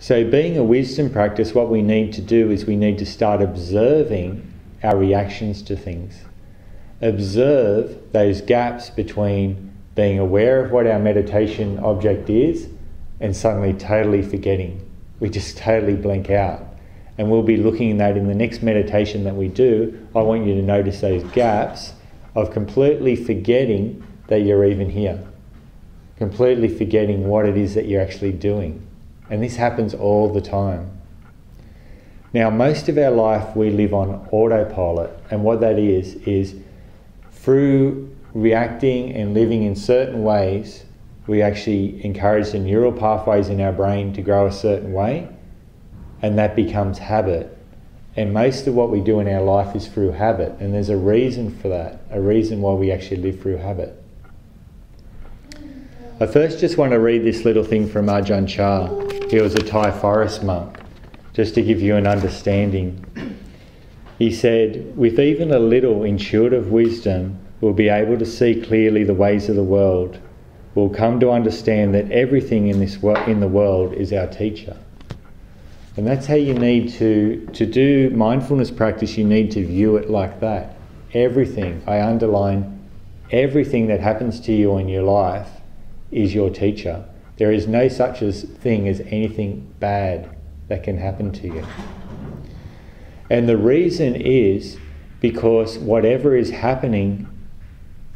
So being a wisdom practice, what we need to do is we need to start observing our reactions to things. Observe those gaps between being aware of what our meditation object is and suddenly totally forgetting. We just totally blank out. And we'll be looking at that in the next meditation that we do. I want you to notice those gaps of completely forgetting that you're even here. Completely forgetting what it is that you're actually doing. And this happens all the time. Now, most of our life we live on autopilot, and what that is through reacting and living in certain ways, we actually encourage the neural pathways in our brain to grow a certain way, and that becomes habit. And most of what we do in our life is through habit, and there's a reason for that, a reason why we actually live through habit. I first just want to read this little thing from Ajahn Chah. He was a Thai forest monk, just to give you an understanding. He said, "With even a little intuitive wisdom, we'll be able to see clearly the ways of the world. We'll come to understand that everything in the world is our teacher." And that's how you need to do mindfulness practice. You need to view it like that. Everything, I underline, everything that happens to you in your life is your teacher. There is no such thing as anything bad that can happen to you. And the reason is because whatever is happening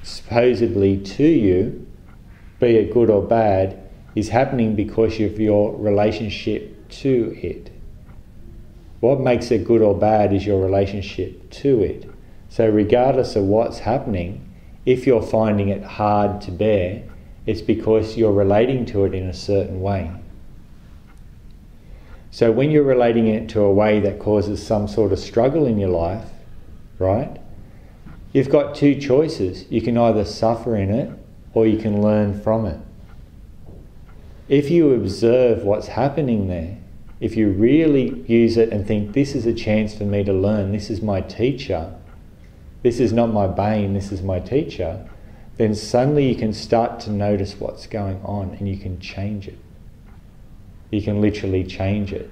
supposedly to you, be it good or bad, is happening because of your relationship to it. What makes it good or bad is your relationship to it. So regardless of what's happening, if you're finding it hard to bear, it's because you're relating to it in a certain way. So when you're relating it to a way that causes some sort of struggle in your life, right, you've got two choices. You can either suffer in it or you can learn from it. If you observe what's happening there, if you really use it and think, this is a chance for me to learn, this is my teacher, this is not my bane, this is my teacher, then suddenly you can start to notice what's going on and you can change it. You can literally change it.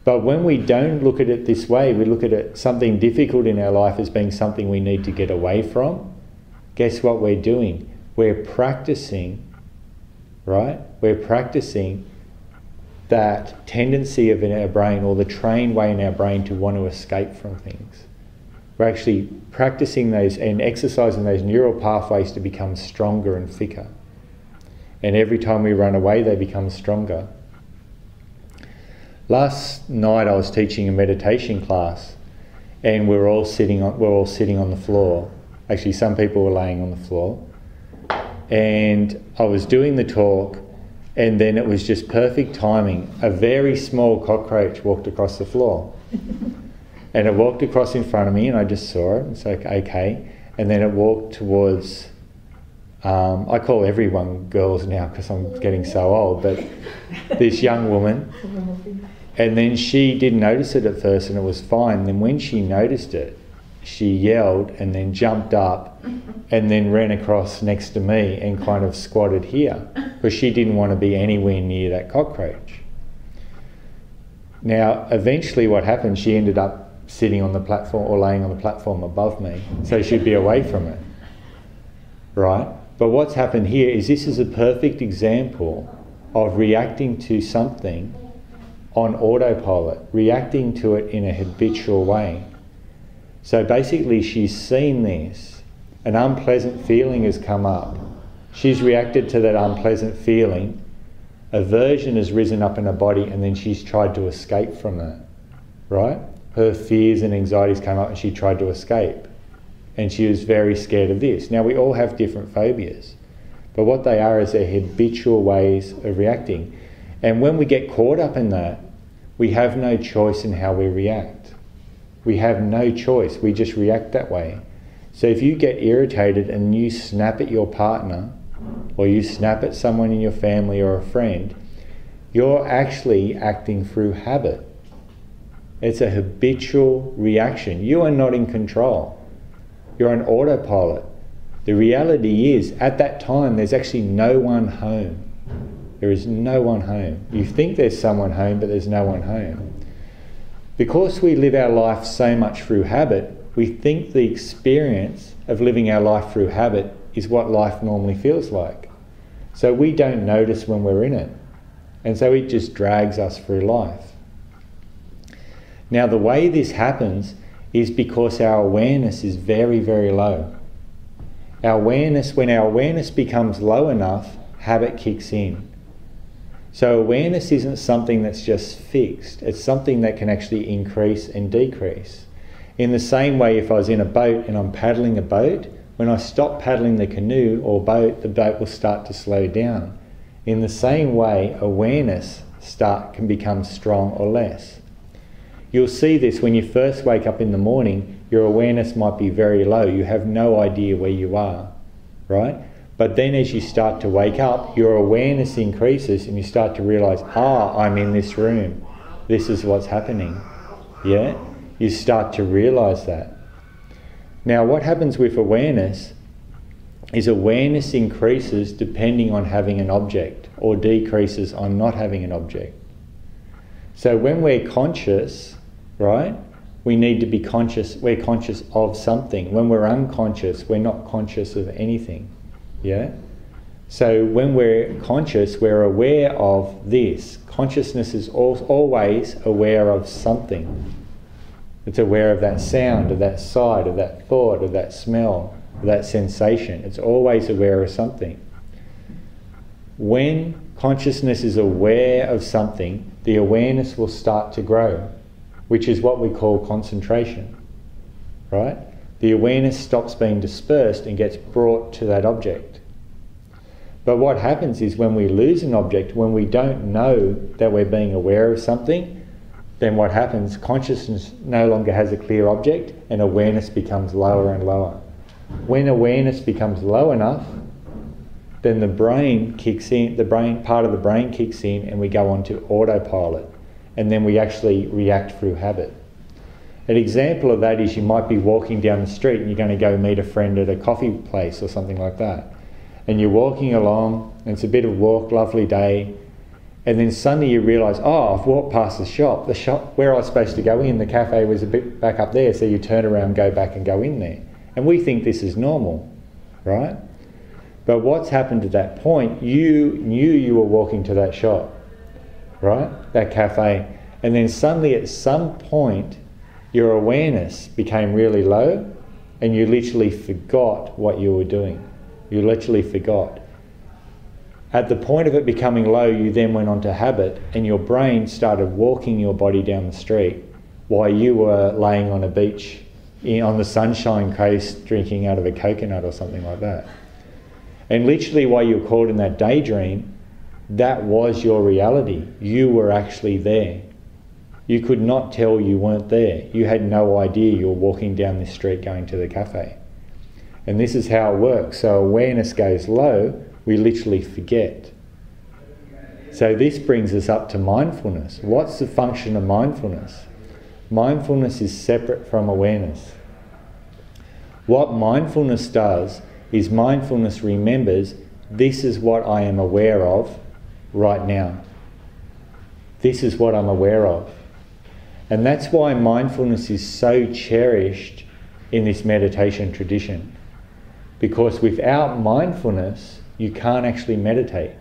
But when we don't look at it this way, we look at it, something difficult in our life as being something we need to get away from, guess what we're doing? We're practicing, right? We're practicing that tendency of in our brain, or the trained way in our brain to want to escape from things. We're actually practicing those and exercising those neural pathways to become stronger and thicker. And every time we run away, they become stronger. Last night I was teaching a meditation class, and we're all sitting on the floor. Actually, some people were laying on the floor. And I was doing the talk, and then it was just perfect timing. A very small cockroach walked across the floor. And it walked across in front of me, and I just saw it. It's like, okay. And then it walked towards, I call everyone girls now because I'm getting so old, but this young woman. And then she didn't notice it at first, and it was fine. Then when she noticed it, she yelled and then jumped up and then ran across next to me and kind of squatted here because she didn't want to be anywhere near that cockroach. Now, eventually what happened, she ended up sitting on the platform or laying on the platform above me, so she'd be away from it, right? But what's happened here is this is a perfect example of reacting to something on autopilot, reacting to it in a habitual way. So basically she's seen this, an unpleasant feeling has come up, she's reacted to that unpleasant feeling, aversion has risen up in her body, and then she's tried to escape from that, right? Her fears and anxieties came up and she tried to escape. And she was very scared of this. Now, we all have different phobias, but what they are is they're habitual ways of reacting. And when we get caught up in that, we have no choice in how we react. We have no choice, we just react that way. So if you get irritated and you snap at your partner, or you snap at someone in your family or a friend, you're actually acting through habit. It's a habitual reaction. You are not in control. You're on autopilot. The reality is, at that time, there's actually no one home. There is no one home. You think there's someone home, but there's no one home. Because we live our life so much through habit, we think the experience of living our life through habit is what life normally feels like. So we don't notice when we're in it. And so it just drags us through life. Now, the way this happens is because our awareness is very, very low. When our awareness becomes low enough, habit kicks in. So awareness isn't something that's just fixed. It's something that can actually increase and decrease. In the same way, if I was in a boat and I'm paddling a boat, when I stop paddling the canoe or boat, the boat will start to slow down. In the same way, awareness can become strong or less. You'll see this when you first wake up in the morning, your awareness might be very low. You have no idea where you are, right? But then as you start to wake up, your awareness increases and you start to realise, I'm in this room. This is what's happening. Yeah? You start to realise that. Now, what happens with awareness is awareness increases depending on having an object or decreases on not having an object. So when we're conscious, right, we need to be conscious. We're conscious of something. When we're unconscious, we're not conscious of anything. Yeah? So when we're conscious, we're aware of this. Consciousness is always aware of something. It's aware of that sound, of that sight, of that thought, of that smell, of that sensation. It's always aware of something. When consciousness is aware of something, the awareness will start to grow, which is what we call concentration, right? The awareness stops being dispersed and gets brought to that object. But what happens is when we lose an object, when we don't know that we're being aware of something, then what happens, consciousness no longer has a clear object and awareness becomes lower and lower. When awareness becomes low enough, then the brain kicks in, part of the brain kicks in and we go on to autopilot, and then we actually react through habit. An example of that is you might be walking down the street and you're going to go meet a friend at a coffee place or something like that. And you're walking along and it's a bit of walk, lovely day, and then suddenly you realise, I've walked past the shop where I was supposed to go in, the cafe was a bit back up there, so you turn around, go back and go in there. And we think this is normal, right? But what's happened at that point, you knew you were walking to that shop, right? That cafe. And then suddenly at some point, your awareness became really low and you literally forgot what you were doing. You literally forgot. At the point of it becoming low, you then went on to habit and your brain started walking your body down the street while you were laying on a beach on the Sunshine Coast drinking out of a coconut or something like that. And literally while you were caught in that daydream, that was your reality. You were actually there. You could not tell you weren't there. You had no idea you were walking down this street going to the cafe. And this is how it works. So awareness goes low, we literally forget. So this brings us up to mindfulness. What's the function of mindfulness? Mindfulness is separate from awareness. What mindfulness does is mindfulness remembers, this is what I am aware of right now. This is what I'm aware of. And that's why mindfulness is so cherished in this meditation tradition. Because without mindfulness, you can't actually meditate.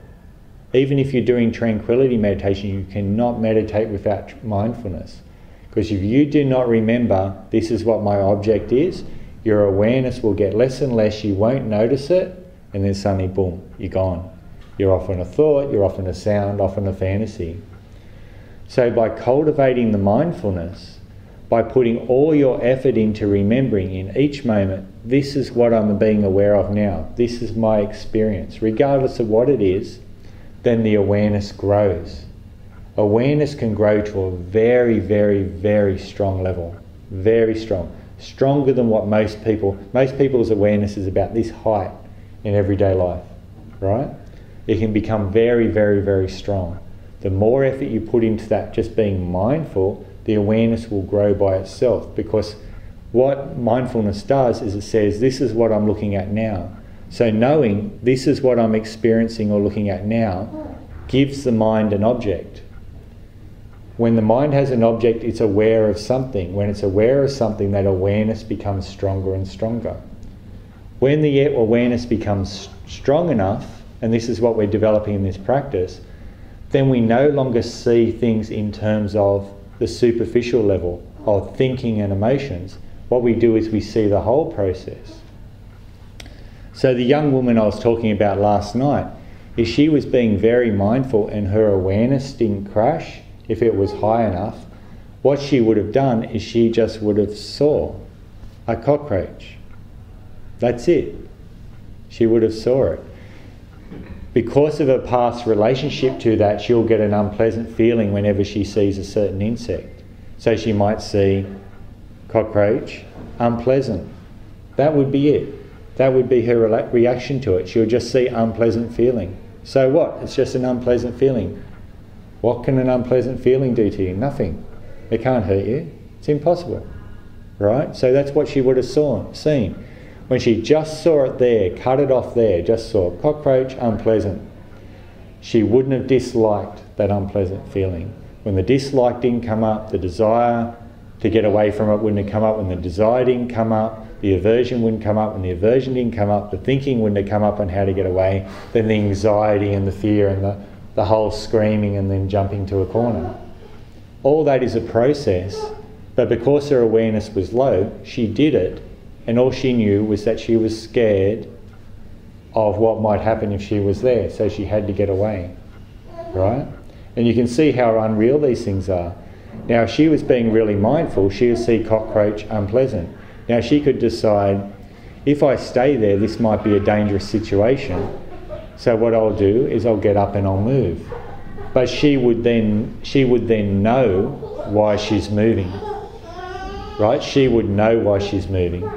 Even if you're doing tranquility meditation, you cannot meditate without mindfulness. Because if you do not remember, this is what my object is, your awareness will get less and less, you won't notice it, and then suddenly, boom, you're gone. You're off on a thought, you're off on a sound, off on a fantasy. So by cultivating the mindfulness, by putting all your effort into remembering in each moment, this is what I'm being aware of now, this is my experience, regardless of what it is, then the awareness grows. Awareness can grow to a very, very, very strong level. Very strong. Stronger than what most people's awareness is about this height in everyday life, right? It can become very, very, very strong. The more effort you put into that, just being mindful, the awareness will grow by itself, because what mindfulness does is it says, this is what I'm looking at now. So knowing this is what I'm experiencing or looking at now, gives the mind an object. When the mind has an object, it's aware of something. When it's aware of something, that awareness becomes stronger and stronger. When the awareness becomes strong enough, and this is what we're developing in this practice, then we no longer see things in terms of the superficial level of thinking and emotions. What we do is we see the whole process. So the young woman I was talking about last night, if she was being very mindful and her awareness didn't crash, if it was high enough, what she would have done is she just would have saw a cockroach. That's it. She would have saw it. Because of her past relationship to that, she'll get an unpleasant feeling whenever she sees a certain insect. So she might see cockroach, unpleasant. That would be it. That would be her reaction to it. She'll just see unpleasant feeling. So what? It's just an unpleasant feeling. What can an unpleasant feeling do to you? Nothing. It can't hurt you. It's impossible. Right? So that's what she would have seen. When she just saw it there, cut it off there, just saw cockroach, unpleasant, she wouldn't have disliked that unpleasant feeling. When the dislike didn't come up, the desire to get away from it wouldn't have come up. When the desire didn't come up, the aversion wouldn't come up. When the aversion didn't come up, the thinking wouldn't have come up on how to get away. Then the anxiety and the fear and the whole screaming and then jumping to a corner. All that is a process, but because her awareness was low, she did it, and all she knew was that she was scared of what might happen if she was there, so she had to get away, right? And you can see how unreal these things are. Now, if she was being really mindful, she would see cockroach, unpleasant. Now, she could decide, if I stay there, this might be a dangerous situation, so what I'll do is I'll get up and I'll move. But she would then know why she's moving, right? She would know why she's moving.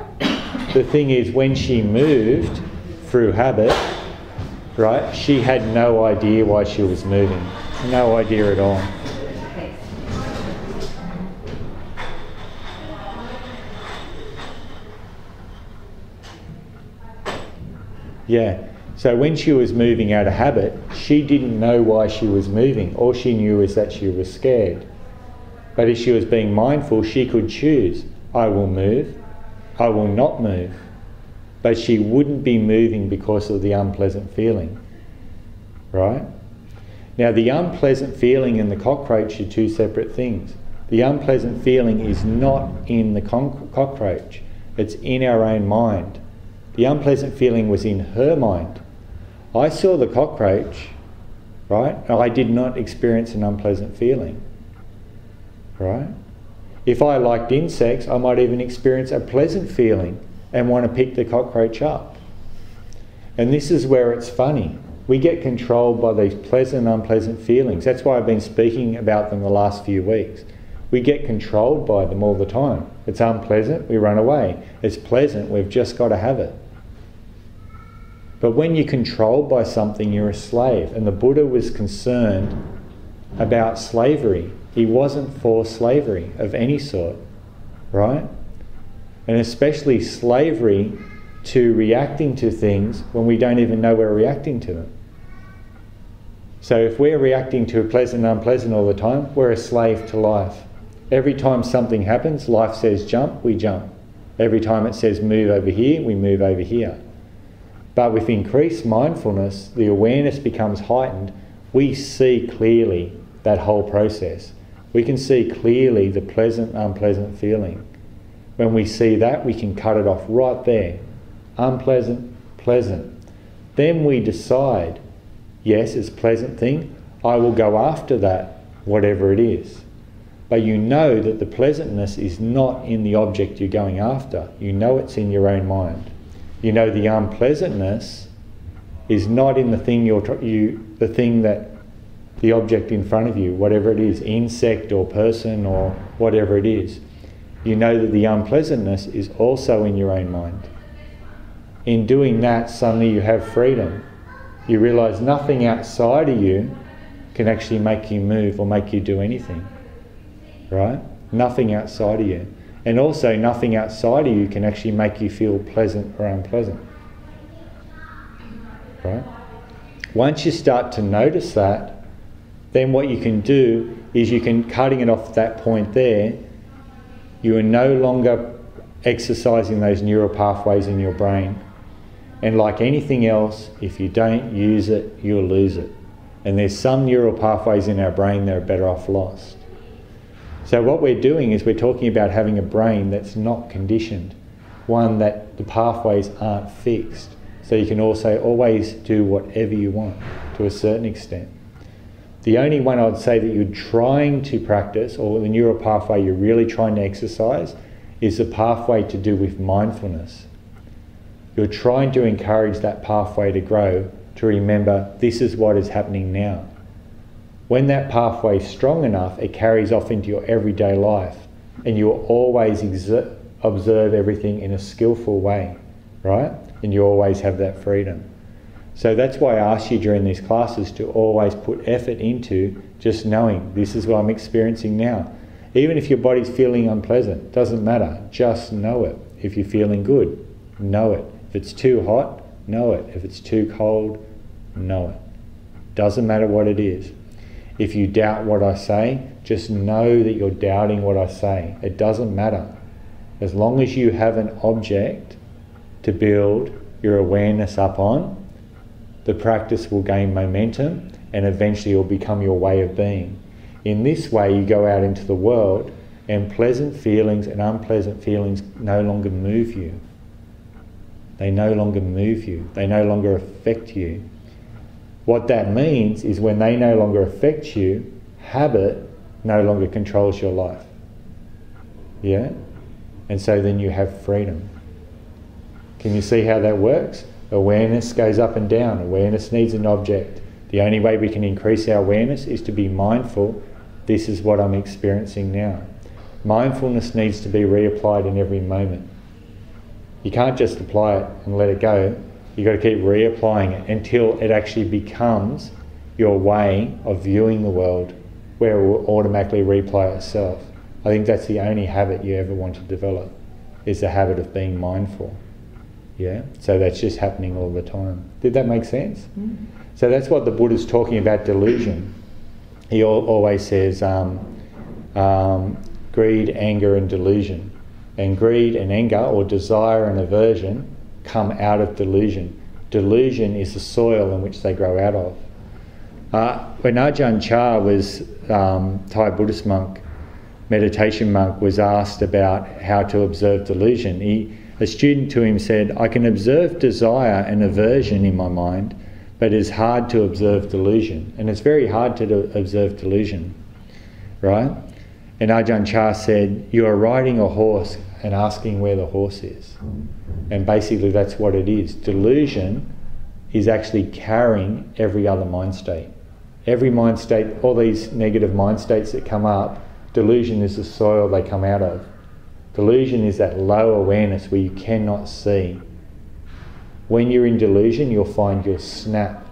The thing is, when she moved through habit, right, she had no idea why she was moving. No idea at all. Yeah. So when she was moving out of habit, she didn't know why she was moving. All she knew is that she was scared. But if she was being mindful, she could choose, I will move, I will not move. But she wouldn't be moving because of the unpleasant feeling. Right? Now, the unpleasant feeling and the cockroach are two separate things. The unpleasant feeling is not in the cockroach. It's in our own mind. The unpleasant feeling was in her mind. I saw the cockroach, right? I did not experience an unpleasant feeling, right? If I liked insects, I might even experience a pleasant feeling and want to pick the cockroach up. And this is where it's funny. We get controlled by these pleasant and unpleasant feelings. That's why I've been speaking about them the last few weeks. We get controlled by them all the time. It's unpleasant, we run away. It's pleasant, we've just got to have it. But when you're controlled by something, you're a slave. And the Buddha was concerned about slavery. He wasn't for slavery of any sort, right? And especially slavery to reacting to things when we don't even know we're reacting to them. So if we're reacting to pleasant and unpleasant all the time, we're a slave to life. Every time something happens, life says jump, we jump. Every time it says move over here, we move over here. But with increased mindfulness, the awareness becomes heightened. We see clearly that whole process. We can see clearly the pleasant, unpleasant feeling. When we see that, we can cut it off right there. Unpleasant, pleasant. Then we decide, yes, it's a pleasant thing. I will go after that, whatever it is. But you know that the pleasantness is not in the object you're going after. You know it's in your own mind. You know the unpleasantness is not in the thing the object in front of you, whatever it is, insect or person or whatever it is. You know that the unpleasantness is also in your own mind. In doing that, suddenly you have freedom. You realise nothing outside of you can actually make you move or make you do anything. Right? Nothing outside of you. And also nothing outside of you can actually make you feel pleasant or unpleasant. Right? Once you start to notice that, then what you can do is cutting it off at that point there, you are no longer exercising those neural pathways in your brain. And like anything else, if you don't use it, you'll lose it. And there's some neural pathways in our brain that are better off lost. So what we're doing is we're talking about having a brain that's not conditioned, one that the pathways aren't fixed. So you can also always do whatever you want to a certain extent. The only one I'd say that you're trying to practice, or the neural pathway you're really trying to exercise, is the pathway to do with mindfulness. You're trying to encourage that pathway to grow, to remember this is what is happening now. When that pathway is strong enough, it carries off into your everyday life, and you'll always observe everything in a skillful way, right? And you always have that freedom. So that's why I ask you during these classes to always put effort into just knowing this is what I'm experiencing now. Even if your body's feeling unpleasant, doesn't matter, just know it. If you're feeling good, know it. If it's too hot, know it. If it's too cold, know it. Doesn't matter what it is. If you doubt what I say, just know that you're doubting what I say. It doesn't matter. As long as you have an object to build your awareness up on, the practice will gain momentum and eventually it will become your way of being. In this way, you go out into the world and pleasant feelings and unpleasant feelings no longer move you. They no longer move you. They no longer affect you. What that means is when they no longer affect you, habit no longer controls your life. Yeah? And so then you have freedom. Can you see how that works? Awareness goes up and down. Awareness needs an object. The only way we can increase our awareness is to be mindful. This is what I'm experiencing now. Mindfulness needs to be reapplied in every moment. You can't just apply it and let it go. You've got to keep reapplying it until it actually becomes your way of viewing the world, where it will automatically replay itself. I think that's the only habit you ever want to develop, is the habit of being mindful. Yeah? So that's just happening all the time. Did that make sense? Mm-hmm. So that's what the Buddha's talking about, delusion. He always says greed, anger and delusion. And greed and anger, or desire and aversion, come out of delusion. Delusion is the soil in which they grow out of. When Ajahn Chah was Thai Buddhist monk, meditation monk, was asked about how to observe delusion, a student to him said, I can observe desire and aversion in my mind, but it's hard to observe delusion. And it's very hard to observe delusion, right? And Ajahn Chah said, you are riding a horse and asking where the horse is. And basically that's what it is. Delusion is actually carrying every other mind state. Every mind state, all these negative mind states that come up, delusion is the soil they come out of. Delusion is that low awareness where you cannot see. When you're in delusion, you'll find you'll snap.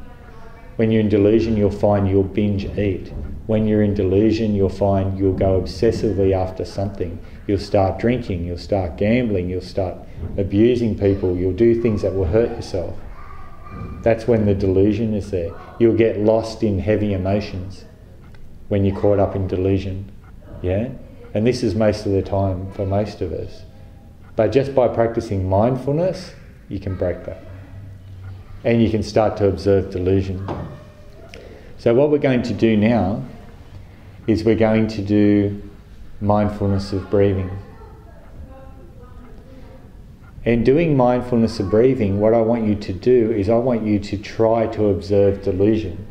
When you're in delusion, you'll find you'll binge eat. When you're in delusion, you'll find you'll go obsessively after something. You'll start drinking, you'll start gambling, you'll start abusing people, you'll do things that will hurt yourself. That's when the delusion is there. You'll get lost in heavy emotions when you're caught up in delusion. Yeah? And this is most of the time for most of us. But just by practicing mindfulness, you can break that. And you can start to observe delusion. So what we're going to do now is we're going to do mindfulness of breathing. And doing mindfulness of breathing, what I want you to do is I want you to try to observe delusion.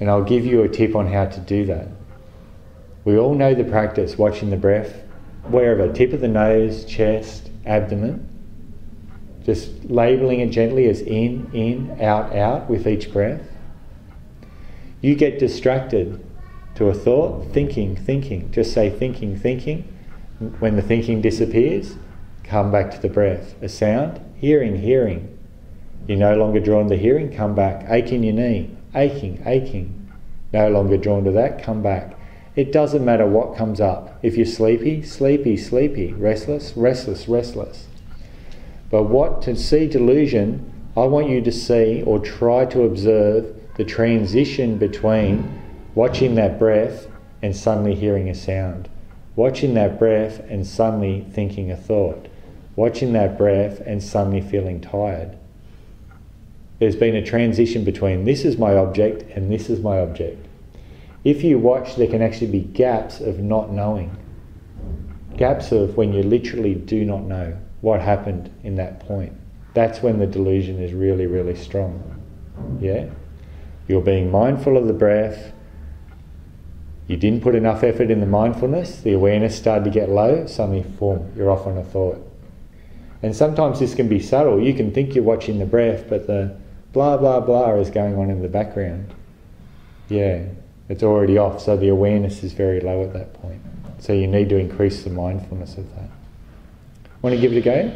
And I'll give you a tip on how to do that. We all know the practice, watching the breath, wherever, tip of the nose, chest, abdomen. Just labelling it gently as in, out with each breath. You get distracted to a thought, thinking. Just say thinking. When the thinking disappears, come back to the breath. A sound, hearing. You're no longer drawn to hearing, come back. Ache in your knee, aching. No longer drawn to that, come back. It doesn't matter what comes up. If you're sleepy, restless. But to see delusion, I want you to see or try to observe the transition between Watching that breath and suddenly hearing a sound. Watching that breath and suddenly thinking a thought. Watching that breath and suddenly feeling tired. There's been a transition between this is my object and this is my object. If you watch, there can actually be gaps of not knowing. Gaps of when you literally do not know what happened in that point. That's when the delusion is really, really strong. Yeah? You're being mindful of the breath. You didn't put enough effort in the mindfulness. The awareness started to get low. Suddenly, boom, you're off on a thought. And sometimes this can be subtle. You can think you're watching the breath, but the blah, blah, blah is going on in the background. Yeah, it's already off. So the awareness is very low at that point. So you need to increase the mindfulness of that. Want to give it a go?